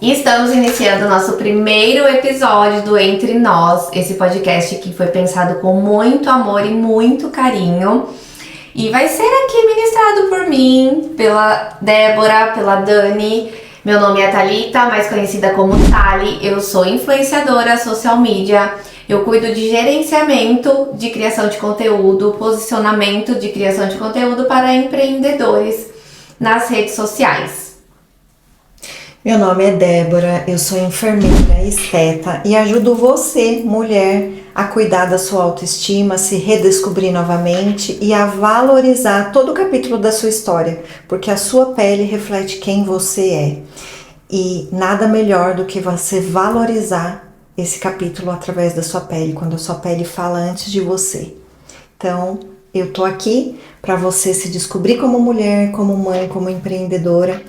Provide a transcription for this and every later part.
E estamos iniciando o nosso primeiro episódio do Entre Nós, esse podcast que foi pensado com muito amor e muito carinho. E vai ser aqui ministrado por mim, pela Débora, pela Dani. Meu nome é Thalita, mais conhecida como Thali. Eu sou influenciadora social media. Eu cuido de gerenciamento de criação de conteúdo, posicionamento de criação de conteúdo para empreendedores nas redes sociais. Meu nome é Débora, eu sou enfermeira, esteta e ajudo você, mulher, a cuidar da sua autoestima, a se redescobrir novamente e a valorizar todo o capítulo da sua história, porque a sua pele reflete quem você é. E nada melhor do que você valorizar esse capítulo através da sua pele, quando a sua pele fala antes de você. Então, eu tô aqui para você se descobrir como mulher, como mãe, como empreendedora,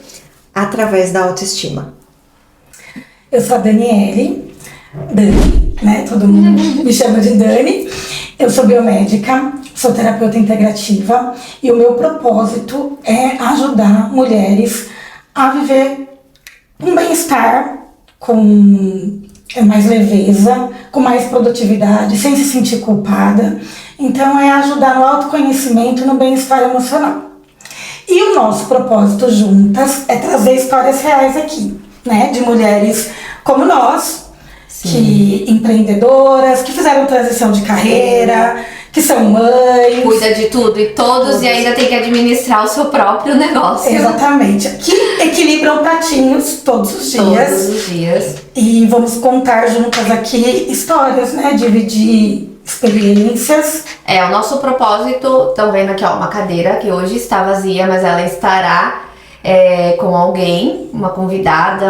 através da autoestima. Eu sou a Daniele, Dani, né? Todo mundo me chama de Dani. Eu sou biomédica, sou terapeuta integrativa e o meu propósito é ajudar mulheres a viver um bem-estar com mais leveza, com mais produtividade, sem se sentir culpada. Então é ajudar no autoconhecimento e no bem-estar emocional. E o nosso propósito juntas é trazer histórias reais aqui, né? De mulheres como nós, sim, que empreendedoras, que fizeram transição de carreira, que são mães. Cuida de tudo e todos e ainda tem que administrar o seu próprio negócio. Exatamente. Que equilibram pratinhos todos os dias. Todos os dias. E vamos contar juntas aqui histórias, né? Dividir experiências. O nosso propósito, estão vendo aqui, ó, uma cadeira que hoje está vazia, mas ela estará com alguém, uma convidada,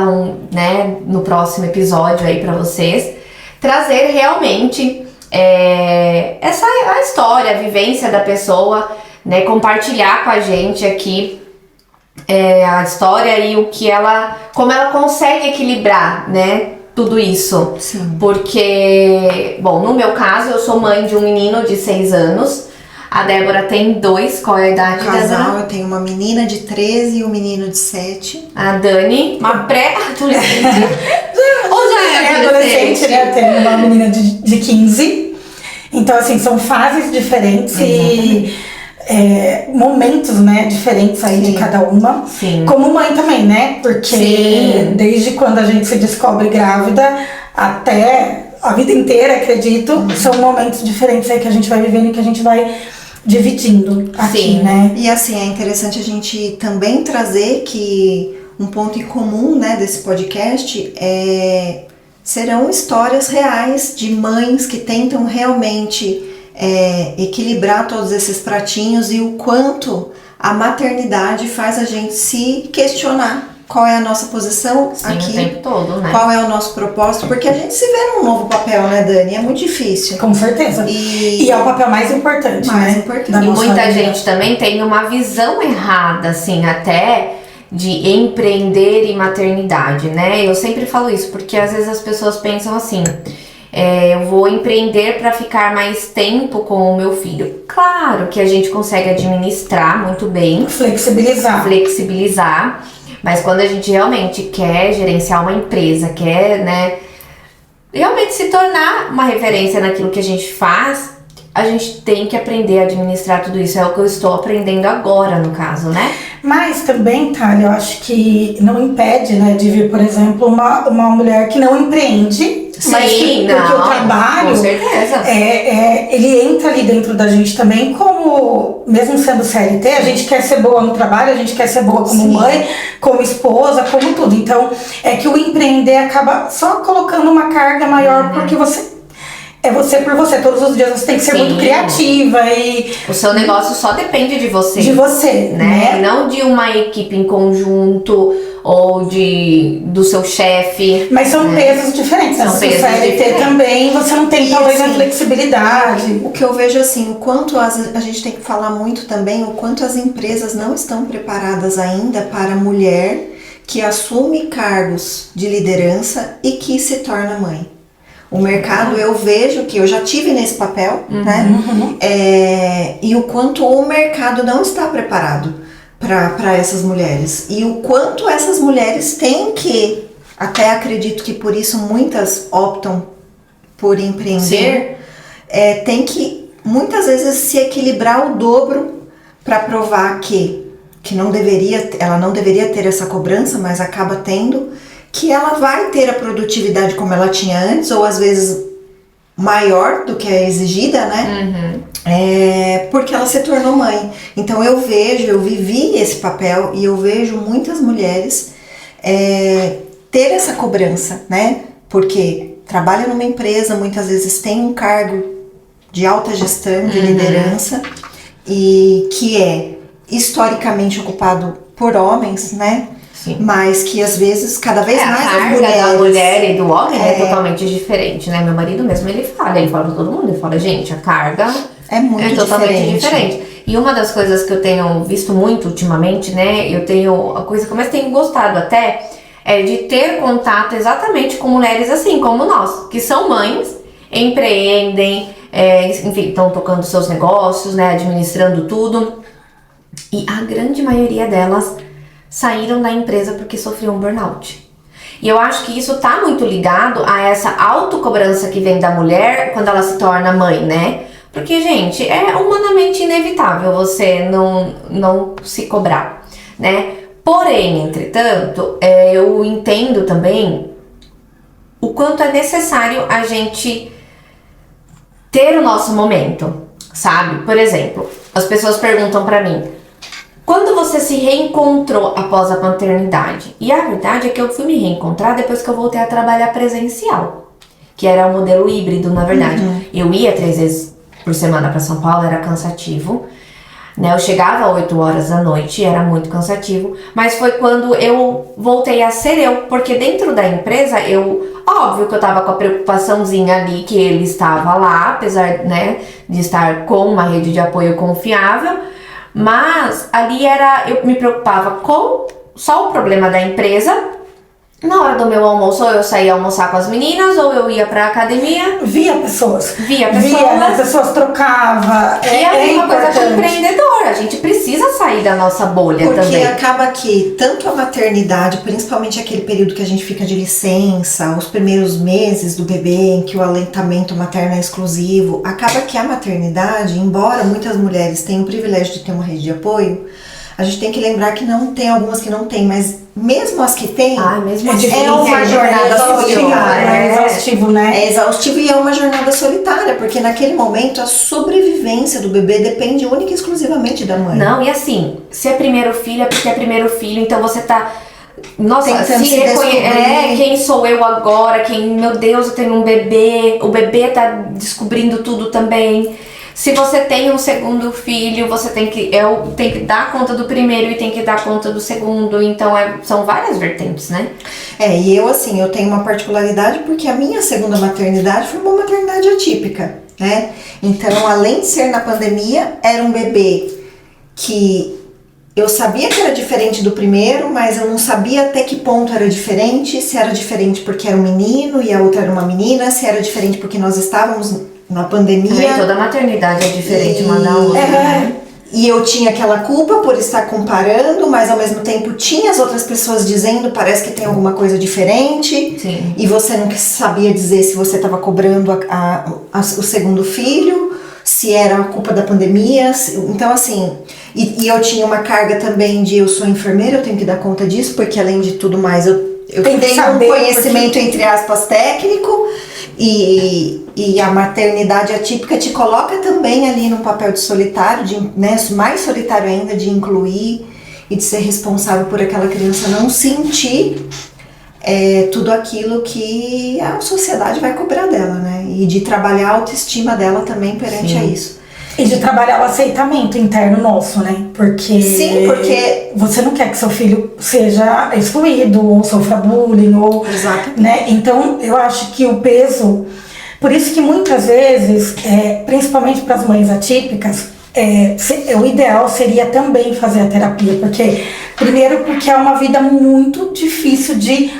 né, no próximo episódio aí para vocês, trazer realmente a história, a vivência da pessoa, né, compartilhar com a gente aqui a história e como ela consegue equilibrar, né, tudo isso. Sim. Porque, bom, no meu caso, eu sou mãe de um menino de 6 anos. A Débora tem 2. Qual é a idade da Débora? Eu tenho uma menina de 13 e um menino de 7. A Dani, uma pré-adolescente. Ou já é adolescente, né? Eu tenho uma menina de 15. Então, assim, são fases diferentes. Exatamente. E momentos, né, diferentes aí, sim, de cada uma. Sim. Como mãe também, né? Porque sim, desde quando a gente se descobre grávida até a vida inteira, acredito, são momentos diferentes aí que a gente vai vivendo e que a gente vai dividindo aqui, sim, né? E assim, é interessante a gente também trazer que um ponto em comum, né, desse podcast serão histórias reais de mães que tentam realmente equilibrar todos esses pratinhos e o quanto a maternidade faz a gente se questionar qual é a nossa posição, sim, aqui, o tempo todo, né? Qual é o nosso propósito, porque a gente se vê num novo papel, né, Dani? É muito difícil. Com certeza. E é o papel mais importante, né? E muita gente também tem uma visão errada, assim, até de empreender e maternidade, né? Eu sempre falo isso, porque às vezes as pessoas pensam assim: eu vou empreender para ficar mais tempo com o meu filho. Claro que a gente consegue administrar muito bem. Flexibilizar. Mas quando a gente realmente quer gerenciar uma empresa, quer, né, realmente se tornar uma referência naquilo que a gente faz, a gente tem que aprender a administrar tudo isso. É o que eu estou aprendendo agora, no caso, né? Mas também, Thalia, eu acho que não impede, né, de vir, por exemplo, uma mulher que não empreende. Sim, mas porque o trabalho, com certeza, ele entra ali dentro da gente também, como, mesmo sendo CLT, a gente quer ser boa no trabalho, a gente quer ser boa como, sim, mãe, como esposa, como tudo. Então, é que o empreender acaba só colocando uma carga maior, porque você por você, todos os dias você tem que ser, sim, muito criativa e... O seu negócio só depende de você. De você, né? Não de uma equipe em conjunto ou do seu chefe. Mas são pesos diferentes. São pesos diferentes. Também você não tem talvez a flexibilidade. O que eu vejo assim, o quanto a gente tem que falar muito também, o quanto as empresas não estão preparadas ainda para a mulher que assume cargos de liderança e que se torna mãe. O mercado, eu vejo que eu já tive nesse papel, né? E o quanto o mercado não está preparado para essas mulheres. E o quanto essas mulheres têm que até acredito que por isso muitas optam por empreender, tem que muitas vezes se equilibrar o dobro para provar que ela não deveria ter essa cobrança, mas acaba tendo, que ela vai ter a produtividade como ela tinha antes, ou às vezes maior do que é exigida, né? Porque ela se tornou mãe. Então eu vivi esse papel e eu vejo muitas mulheres ter essa cobrança, né? Porque trabalha numa empresa, muitas vezes tem um cargo de alta gestão, de liderança, e que é historicamente ocupado por homens, né? Sim. Mas que às vezes, cada vez mais a as carga mulheres... da mulher e do homem é totalmente diferente, né? Meu marido mesmo, ele fala pra todo mundo, ele fala, gente, a carga é muito totalmente diferente. E uma das coisas que eu tenho visto muito ultimamente, né? A coisa que eu mais tenho gostado até é de ter contato exatamente com mulheres assim como nós, que são mães, empreendem, enfim, estão tocando seus negócios, né? Administrando tudo. E a grande maioria delas saíram da empresa porque sofriam um burnout. E eu acho que isso tá muito ligado a essa autocobrança que vem da mulher quando ela se torna mãe, né? Porque, gente, é humanamente inevitável você não se cobrar, né? Porém, entretanto, eu entendo também o quanto é necessário a gente ter o nosso momento, sabe? Por exemplo, as pessoas perguntam pra mim, quando você se reencontrou após a maternidade? E a verdade é que eu fui me reencontrar depois que eu voltei a trabalhar presencial, que era o modelo híbrido, na verdade. Eu ia 3 vezes por semana para São Paulo, era cansativo, né? Eu chegava às 8 horas da noite, era muito cansativo, mas foi quando eu voltei a ser eu, porque dentro da empresa, óbvio que eu tava com a preocupaçãozinha ali que ele estava lá, apesar, né, de estar com uma rede de apoio confiável, mas ali eu me preocupava com só o problema da empresa. Na hora do meu almoço, ou eu saía almoçar com as meninas, ou eu ia pra academia. Via pessoas. As pessoas trocavam. E a mesma coisa com empreendedor. A gente precisa sair da nossa bolha porque também. Porque acaba que tanto a maternidade, principalmente aquele período que a gente fica de licença, os primeiros meses do bebê, em que o aleitamento materno é exclusivo, acaba que a maternidade, embora muitas mulheres tenham o privilégio de ter uma rede de apoio, a gente tem que lembrar que não tem, algumas que não tem, mas mesmo as que tem, é uma jornada solitária. É exaustivo, né? É exaustivo e é uma jornada solitária, porque naquele momento a sobrevivência do bebê depende única e exclusivamente da mãe. Não, e assim, se é primeiro filho, é porque é primeiro filho, então você tá... Nossa, quem sou eu agora? Meu Deus, eu tenho um bebê, o bebê tá descobrindo tudo também. Se você tem um segundo filho, você tem que dar conta do primeiro e tem que dar conta do segundo. Então, são várias vertentes, né? E eu tenho uma particularidade porque a minha segunda maternidade foi uma maternidade atípica, né? Então, além de ser na pandemia, era um bebê que eu sabia que era diferente do primeiro, mas eu não sabia até que ponto era diferente. Se era diferente porque era um menino e a outra era uma menina, se era diferente porque nós estávamos na pandemia. Toda maternidade é diferente uma da outra. Né? E eu tinha aquela culpa por estar comparando, mas ao mesmo tempo tinha as outras pessoas dizendo, parece que tem alguma coisa diferente. Sim. E você não sabia dizer se você estava cobrando o segundo filho, se era a culpa da pandemia. Então, assim, e eu tinha uma carga também de eu sou enfermeira, eu tenho que dar conta disso, porque além de tudo mais, eu tenho um conhecimento, entre aspas, técnico. E a maternidade atípica te coloca também ali num papel de solitário, mais solitário ainda, de incluir e de ser responsável por aquela criança não sentir tudo aquilo que a sociedade vai cobrar dela, né? E de trabalhar a autoestima dela também perante a isso. E de trabalhar o aceitamento interno nosso, né? Porque você não quer que seu filho seja excluído, ou sofra bullying, ou... Exato. Né? Então, eu acho que o peso... Por isso que muitas vezes, principalmente para as mães atípicas, o ideal seria também fazer a terapia. Primeiro porque é uma vida muito difícil de...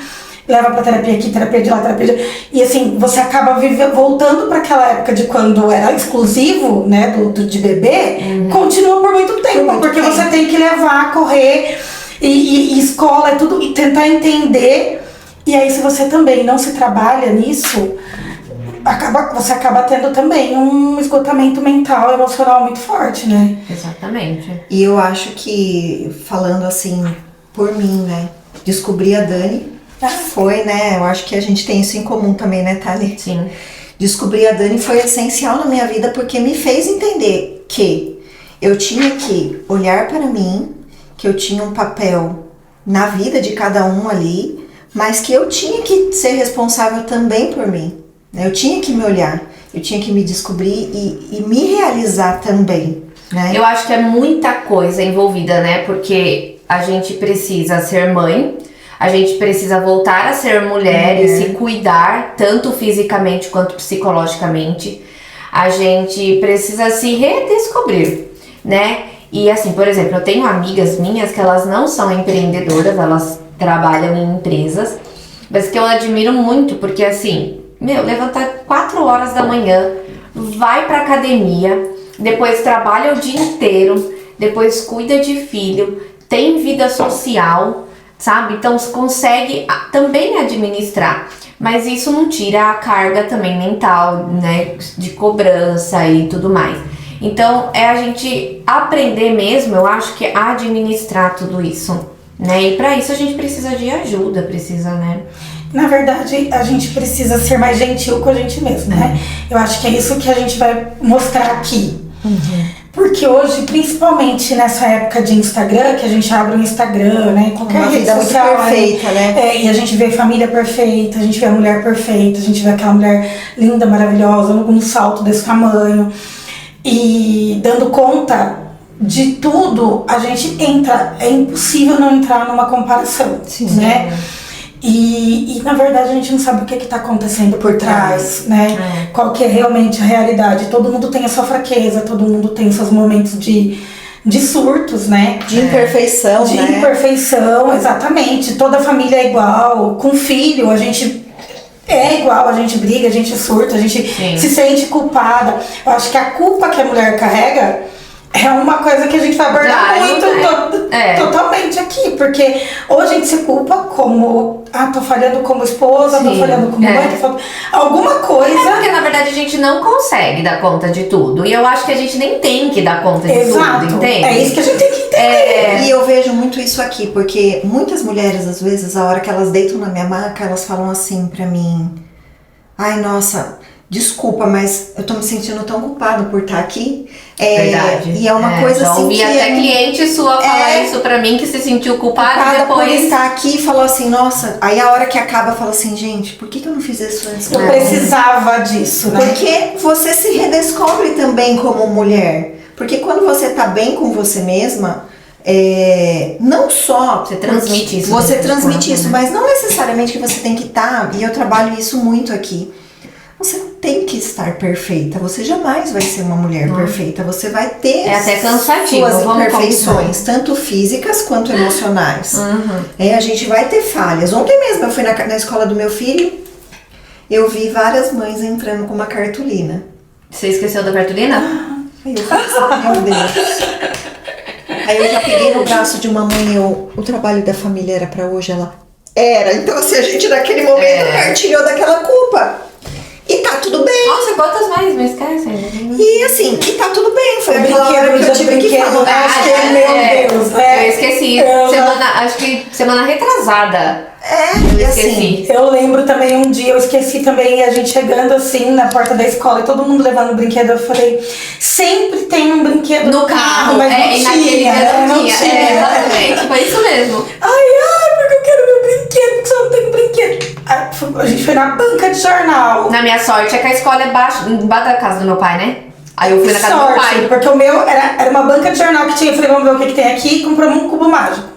Leva pra terapia aqui, terapia de lá, terapia de... E assim, você acaba voltando para aquela época de quando era exclusivo, né, de bebê, continua por muito tempo, porque você tem que levar, correr, e escola, tudo, e tentar entender E aí, se você também não se trabalha nisso, você acaba tendo também um esgotamento mental, emocional muito forte, né? Exatamente. E eu acho que, falando assim, por mim, né? Descobrir a Dani foi, né? Eu acho que a gente tem isso em comum também, né, Thali? Sim. Descobrir a Dani foi essencial na minha vida porque me fez entender que eu tinha que olhar para mim, que eu tinha um papel na vida de cada um ali, mas que eu tinha que ser responsável também por mim. Eu tinha que me olhar, eu tinha que me descobrir e me realizar também, né? Eu acho que é muita coisa envolvida, né? Porque a gente precisa ser mãe, a gente precisa voltar a ser mulher e se cuidar, tanto fisicamente quanto psicologicamente. A gente precisa se redescobrir, né? E assim, por exemplo, eu tenho amigas minhas que elas não são empreendedoras, elas trabalham em empresas, mas que eu admiro muito, porque assim, levanta 4 horas da manhã, vai pra academia, depois trabalha o dia inteiro, depois cuida de filho, tem vida social, sabe? Então você consegue também administrar, mas isso não tira a carga também mental, né? De cobrança e tudo mais. Então é a gente aprender mesmo, eu acho que administrar tudo isso, né? E pra isso a gente precisa de ajuda, né? Na verdade, a gente precisa ser mais gentil com a gente mesmo, né? Eu acho que é isso que a gente vai mostrar aqui. Porque hoje, principalmente nessa época de Instagram, que a gente abre um Instagram, né? Qualquer Uma rede vida muito social, perfeita, né? E a gente vê família perfeita, a gente vê a mulher perfeita, a gente vê aquela mulher linda, maravilhosa, num salto desse tamanho. E dando conta de tudo, a gente entra, é impossível não entrar numa comparação, né? E na verdade a gente não sabe o que está acontecendo por trás, né? Qual que é realmente a realidade. Todo mundo tem a sua fraqueza, todo mundo tem seus momentos de surtos, né? De imperfeição, de né? De imperfeição, exatamente. Toda família é igual. Com filho, a gente é igual, a gente briga, a gente surta, a gente se sente culpada. Eu acho que a culpa que a mulher carrega é uma coisa que a gente vai abordar totalmente aqui, porque ou a gente se culpa como, tô falhando como esposa, tô falhando como mãe, tô falando alguma coisa. Porque na verdade a gente não consegue dar conta de tudo, e eu acho que a gente nem tem que dar conta de tudo, entende? É isso que a gente tem que entender. E eu vejo muito isso aqui, porque muitas mulheres, às vezes, a hora que elas deitam na minha maca, elas falam assim pra mim: ai, nossa, desculpa, mas eu tô me sentindo tão culpada por estar aqui. Verdade. E é uma coisa já assim ouvi que até cliente sua falar isso pra mim, que se sentiu culpada e depois... por estar aqui e falou assim, nossa, aí a hora que acaba fala assim, gente, por que eu não fiz isso antes? Eu precisava disso, né? Porque você se redescobre também como mulher. Porque quando você tá bem com você mesma, não só você transmite isso, você transmite isso, mas não necessariamente que você tem que estar, e eu trabalho isso muito aqui. Você não tem que estar perfeita, você jamais vai ser uma mulher perfeita, você vai ter até cansativo, suas imperfeições, tanto físicas quanto emocionais. A gente vai ter falhas. Ontem mesmo eu fui na escola do meu filho, eu vi várias mães entrando com uma cartolina. Você esqueceu da cartolina? Aí eu falei assim, meu Deus. Aí eu já peguei no braço de uma mãe, o trabalho da família era pra hoje, ela era. Então assim, a gente naquele momento partilhou daquela culpa. E tá tudo bem. Nossa, quantas mais me esquecem? E assim, e tá tudo bem. Foi aquela hora que eu tive que falar. Acho que, meu Deus, eu esqueci. Acho que semana retrasada. Eu esqueci. Eu lembro também um dia, eu esqueci também, a gente chegando assim na porta da escola e todo mundo levando um brinquedo. Eu falei, sempre tem um brinquedo no carro, mas não tinha. Exatamente, foi isso mesmo. Ai, porque eu quero meu brinquedo, porque só não tem brinquedo. A gente foi na banca de jornal. Na minha sorte é que a escola é embaixo da casa do meu pai, né? Aí eu fui na casa do meu pai. Porque o meu era uma banca de jornal que tinha. Eu falei, vamos ver o que tem aqui, e compramos um cubo mágico.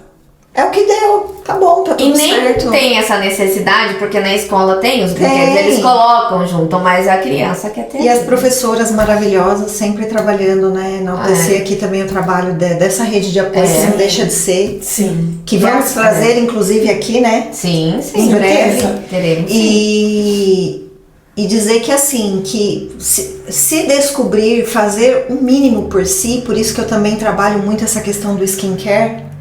É o que deu, tá bom, tá tudo certo. E nem tem essa necessidade, porque na escola tem os brinquedos, eles colocam junto, mas a criança quer ter. E as professoras maravilhosas sempre trabalhando, né? Enaltecer aqui também o trabalho dessa rede de apoio, que não deixa de ser. Sim. Que vamos trazer, inclusive, aqui, né? Sim, em breve. Teremos. E dizer que assim, que se descobrir, fazer o mínimo por si, por isso que eu também trabalho muito essa questão do skincare.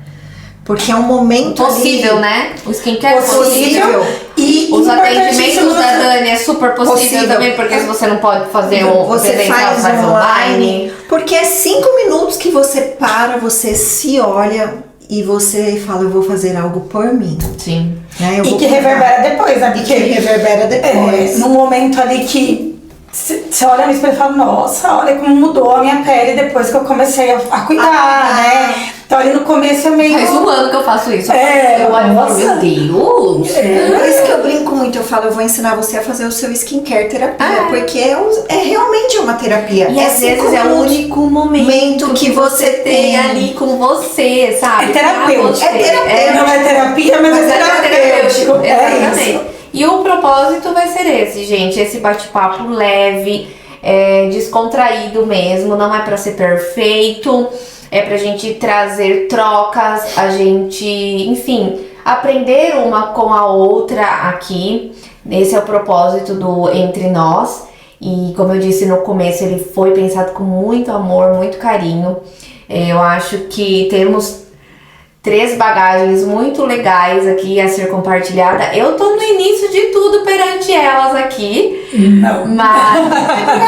Porque é um momento possível, ali, né? O skincare possível. E Os atendimentos importantíssimo da Dani é super possível também, porque se você não pode fazer Você presencial, faz online. Porque é 5 minutos que você para, você se olha e você fala, eu vou fazer algo por mim. Sim. Né? E que reverbera depois, né? E que reverbera depois. No momento ali que você olha no espelho e fala, nossa, olha como mudou a minha pele depois que eu comecei a cuidar, né? Então ali no começo eu meio... Faz 1 ano que eu faço isso. É, eu olho e falo, nossa. meu Deus. Por isso que eu brinco muito, eu falo, eu vou ensinar você a fazer o seu skincare terapia, porque é realmente uma terapia. E às vezes é o único momento que você tem ali com você, sabe? É terapêutico. Pra você. Não é terapia, mas é terapêutico. É Exatamente. isso. E o propósito vai ser esse, gente. Esse bate-papo leve, descontraído mesmo. Não é pra ser perfeito. É pra gente trazer trocas, a gente, enfim, aprender uma com a outra aqui. Esse é o propósito do Entre Nós. E como eu disse no começo, ele foi pensado com muito amor, muito carinho. Eu acho que temos 3 bagagens muito legais aqui a ser compartilhada. Eu tô no início de tudo perante elas aqui. Não. Mas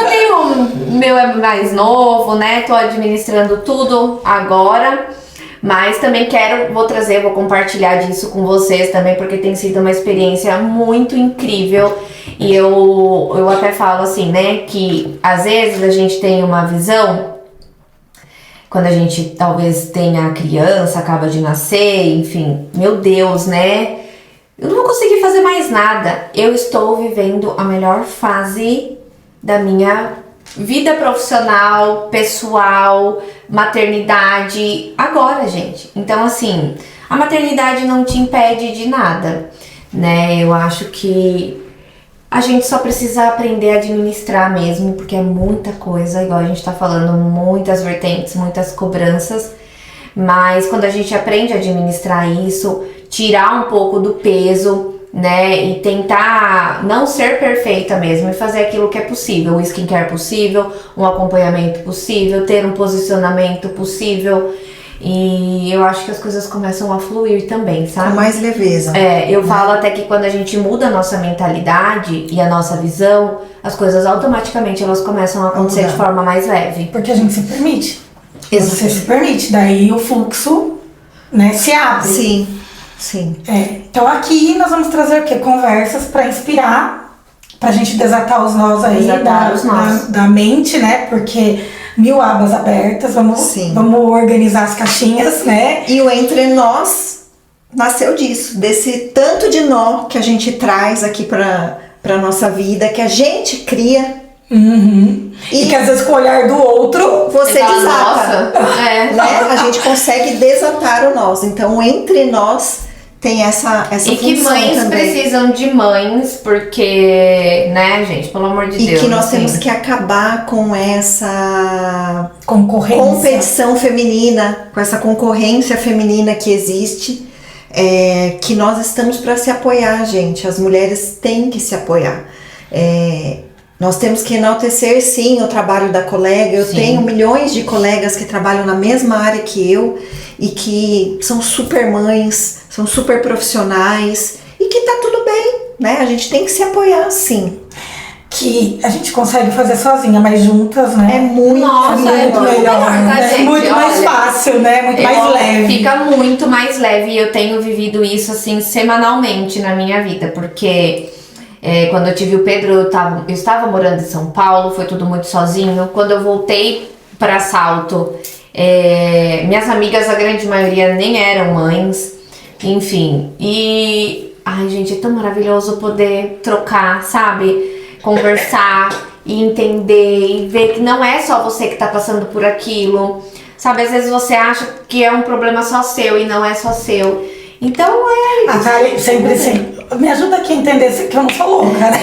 eu tenho meu é mais novo, né? Tô administrando tudo agora. Mas também vou compartilhar disso com vocês também, porque tem sido uma experiência muito incrível. E eu até falo assim, né? Que às vezes a gente tem uma visão. Quando a gente talvez tenha a criança, acaba de nascer, enfim, meu Deus, né? Eu não vou conseguir fazer mais nada. Eu estou vivendo a melhor fase da minha vida profissional, pessoal, maternidade, agora, gente. Então, assim, a maternidade não te impede de nada, né? Eu acho que a gente só precisa aprender a administrar mesmo, porque é muita coisa, igual a gente tá falando, muitas vertentes, muitas cobranças. Mas quando a gente aprende a administrar isso, tirar um pouco do peso, né, e tentar não ser perfeita mesmo, e fazer aquilo que é possível, o skincare possível, um acompanhamento possível, ter um posicionamento possível. E eu acho que as coisas começam a fluir também, sabe? Com mais leveza. Eu falo até que quando a gente muda a nossa mentalidade e a nossa visão, as coisas automaticamente elas começam a acontecer de forma mais leve. Porque a gente se permite. Exato. Você se permite, daí o fluxo, né, se abre. Sim. Então aqui nós vamos trazer o quê? Conversas para inspirar, pra gente desatar os nós aí da mente, né? Porque 1000 abas abertas, vamos organizar as caixinhas, né? E o Entre Nós nasceu disso, desse tanto de nó que a gente traz aqui pra nossa vida, que a gente cria. E que às vezes com o olhar do outro você desata. Nossa, né? A gente consegue desatar o nós. Então, Entre Nós tem essa função. E que mães também. precisam de mães, porque, né, gente, pelo amor de Deus. E que nós assim, temos que acabar com essa competição feminina, com essa concorrência feminina que existe, que nós estamos para se apoiar, gente. As mulheres têm que se apoiar. Nós temos que enaltecer, sim, o trabalho da colega. Eu tenho milhões de colegas que trabalham na mesma área que eu e que são super mães, são super profissionais e que tá tudo bem, né? A gente tem que se apoiar, sim. Que a gente consegue fazer sozinha, mas juntas, né? É muito Nossa, muito melhor, tá, né? gente? Muito mais Olha, fácil, né? Muito mais leve. Fica muito mais leve e eu tenho vivido isso, assim, semanalmente na minha vida, porque... quando eu tive o Pedro, eu estava morando em São Paulo, foi tudo muito sozinho. Quando eu voltei para Salto, minhas amigas, a grande maioria, nem eram mães, enfim. E, ai gente, é tão maravilhoso poder trocar, sabe? Conversar e entender e ver que não é só você que tá passando por aquilo, sabe? Às vezes você acha que é um problema só seu e não é só seu. Então A Kali sempre me ajuda aqui a entender que eu não sou louca, né?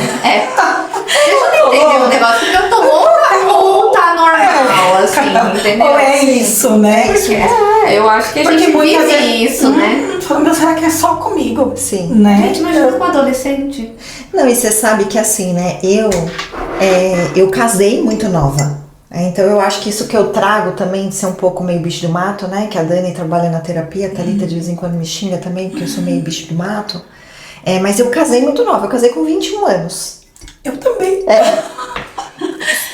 Deixa eu entender o negócio, porque eu tô louca ou tá normal, assim, entendeu? Ou é isso, né? Porque, eu acho que a gente vive isso, né? Falando, meu, será que é só comigo? Sim. Né? Gente, imagina com adolescente. Não, e você sabe que assim, né? Eu casei muito nova. Então eu acho que isso que eu trago também de ser um pouco meio bicho do mato, né? Que a Dani trabalha na terapia, a Thalita de vez em quando me xinga também, porque eu sou meio bicho do mato. Mas eu casei muito nova, eu casei com 21 anos. Eu também.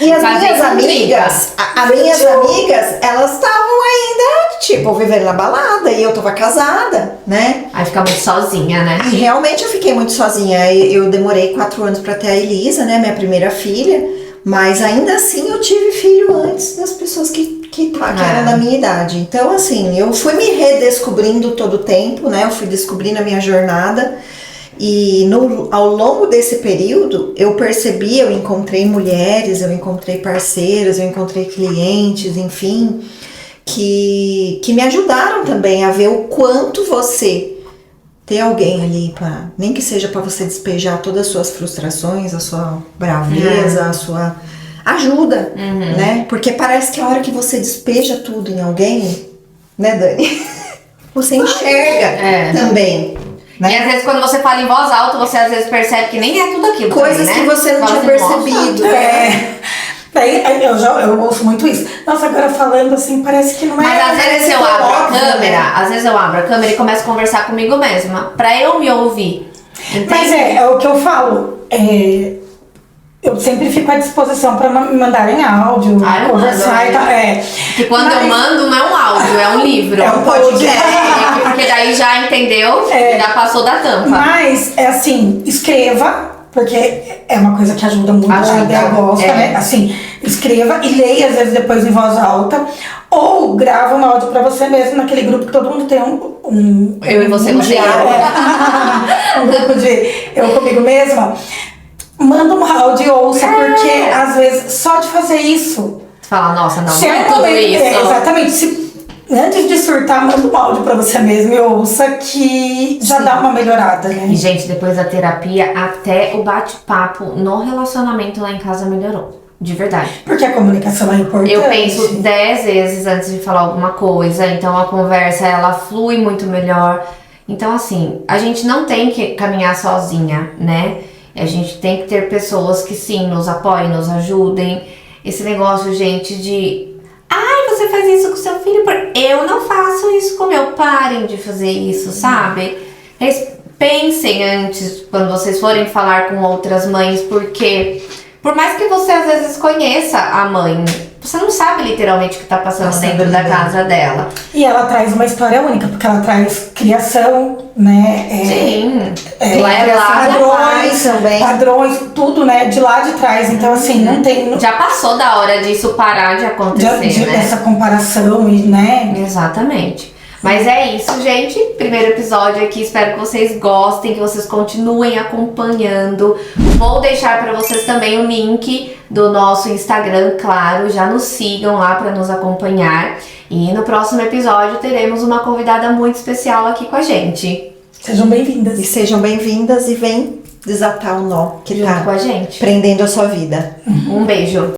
E as Casei minhas com amigas, as minhas amigas, elas estavam ainda, tipo, vivendo na balada e eu tava casada, né? Aí fica muito sozinha, né? E realmente eu fiquei muito sozinha. Eu demorei 4 anos pra ter a Elisa, né? Minha primeira filha. Mas ainda assim eu tive filho antes das pessoas que eram da minha idade. Então, assim, eu fui me redescobrindo todo o tempo, né? Eu fui descobrindo a minha jornada. E ao longo desse período, eu percebi, eu encontrei mulheres, eu encontrei parceiras, eu encontrei clientes, enfim, que me ajudaram também a ver o quanto você ter alguém ali, nem que seja para você despejar todas as suas frustrações, a sua braveza, a sua ajuda, né? Porque parece que a hora que você despeja tudo em alguém, né, Dani? Você enxerga também. Né? E às vezes quando você fala em voz alta, você às vezes percebe que nem é tudo aquilo. Coisas também, que né? você não Fala tinha assim, percebido. Daí eu ouço muito isso. Nossa, agora falando assim, parece que não é. Mas às vezes eu abro a óbvio, câmera, né? às vezes eu abro a câmera e começo a conversar comigo mesma, pra eu me ouvir. Entende? Mas é o que eu falo. Eu sempre fico à disposição pra me mandarem áudio, eu conversar mando, e tal. Porque quando eu mando, não é um áudio, é um livro. É um podcast. Porque daí já entendeu, já passou da tampa. Mas, assim, escreva, porque é uma coisa que ajuda muito, a Débora gosta, né? Assim, escreva e leia, às vezes, depois em voz alta. Ou grava um áudio pra você mesmo, naquele grupo que todo mundo tem Eu e você no diário. Um grupo de eu comigo mesma. Manda um áudio e ouça, porque, às vezes, só de fazer isso... Você fala, nossa, não, Se não é tudo isso. exatamente. Antes de surtar, manda um áudio pra você mesmo e ouça que já dá uma melhorada, né? E, gente, depois da terapia, até o bate-papo no relacionamento lá em casa melhorou. De verdade. Porque a comunicação é importante. Eu penso 10 vezes antes de falar alguma coisa, então a conversa, ela flui muito melhor. Então, assim, a gente não tem que caminhar sozinha, né? A gente tem que ter pessoas que, sim, nos apoiem, nos ajudem. Esse negócio, gente, de... Ai, você faz isso com seu filho? Eu não faço isso com o meu. Parem de fazer isso, sabe? Pensem antes, quando vocês forem falar com outras mães, porque por mais que você às vezes conheça a mãe, você não sabe literalmente o que tá passando dentro da casa dela. E ela traz uma história única, porque ela traz criação, né? Sim. Padrões, tudo, né? De lá de trás. Então, assim, não tem... Já passou da hora disso parar de acontecer, né? Essa comparação, né? Exatamente. Mas é isso, gente. Primeiro episódio aqui. Espero que vocês gostem, que vocês continuem acompanhando. Vou deixar para vocês também o link do nosso Instagram, claro. Já nos sigam lá para nos acompanhar. E no próximo episódio teremos uma convidada muito especial aqui com a gente. Sejam bem-vindas. E sejam bem-vindas e vem desatar o nó que junto com a gente. prendendo a sua vida. Um beijo.